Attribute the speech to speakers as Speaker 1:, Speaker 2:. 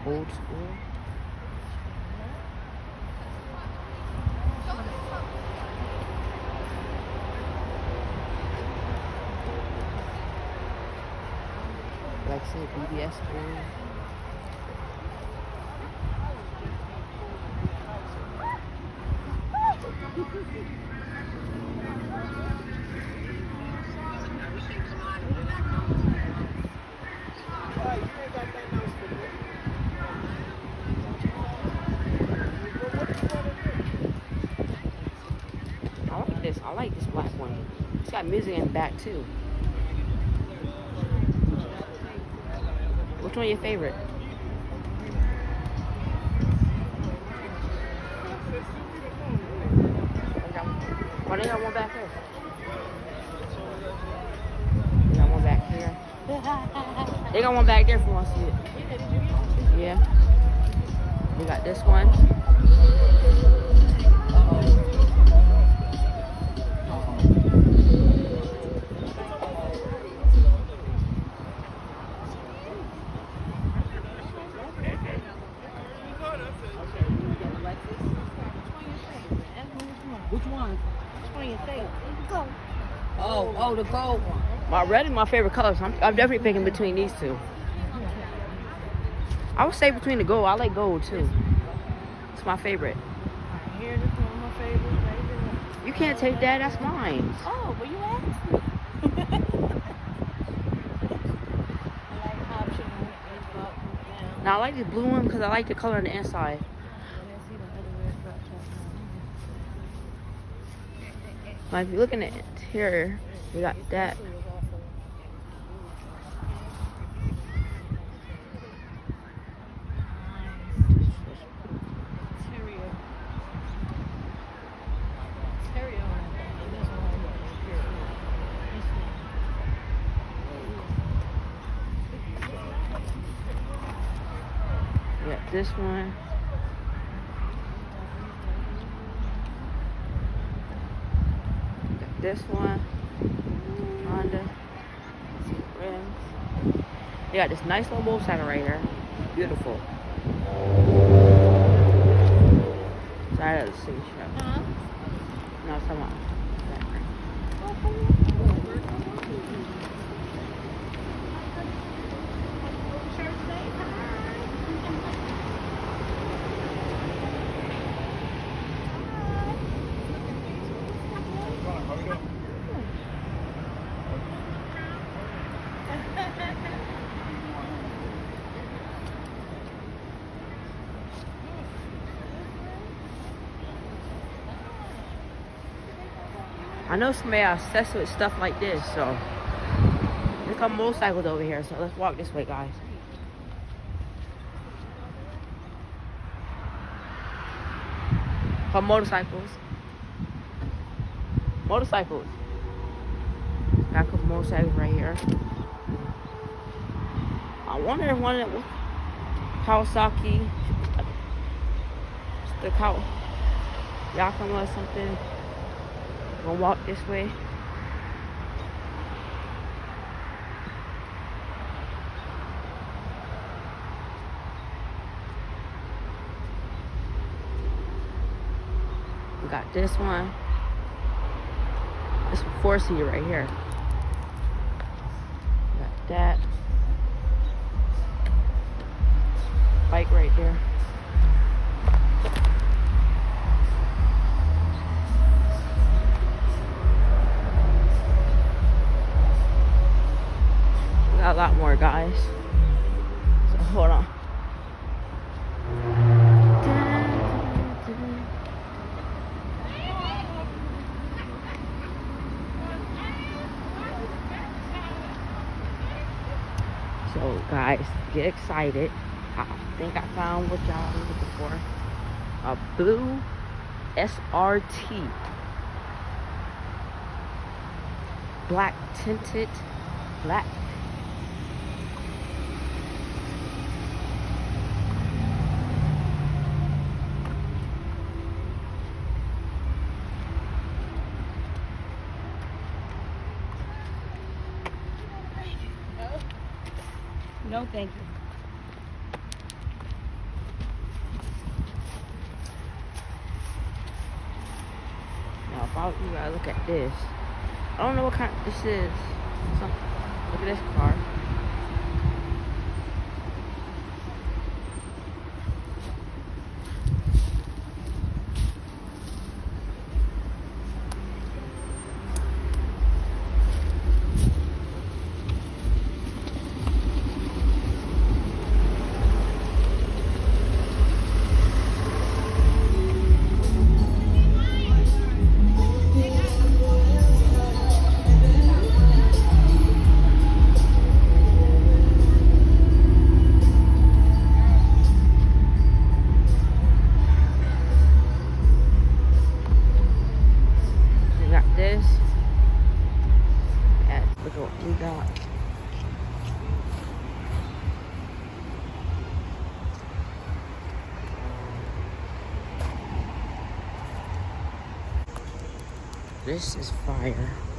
Speaker 1: Old school. Like I said, BBS school. I like this black one. It's got music in the back too. Which one your favorite? Oh, they got one back here. They got one back here. They got one back there if you want to see it. Yeah. We got this one. Which one? Which one you think? Gold. Oh, the gold one. My red is my favorite color, so I'm definitely picking between these two. I would say between the gold. I like gold too. It's my favorite.
Speaker 2: Here, this one my favorite.
Speaker 1: You can't take that. That's mine.
Speaker 2: Oh, well, you asked me. I like optional.
Speaker 1: Now I like the blue one because I like the color on the inside. Like if you're looking at here, we got that. We got this one. This one, Honda, rims. You got this nice little motorcycle right here. Beautiful. Sorry, let's see.
Speaker 2: Huh?
Speaker 1: No, it's come on. I know somebody obsessed with stuff like this, so there's a couple motorcycles over here, so let's walk this way, guys. Couple motorcycles. Motorcycles. Got a couple motorcycles right here. I wonder if one of them Kawasaki, the Yakima or something. Gonna walk this way. We got this one. This 4-seater right here. Got that. Bike right there. Got a lot more, guys. So hold on. So guys, get excited. I think I found what y'all were looking for. A blue SRT. Black tinted. Black.
Speaker 2: No, thank you.
Speaker 1: out, you gotta look at this. I don't know what kind this is. Look at this car. This. Yeah, look at what we got. This is fire.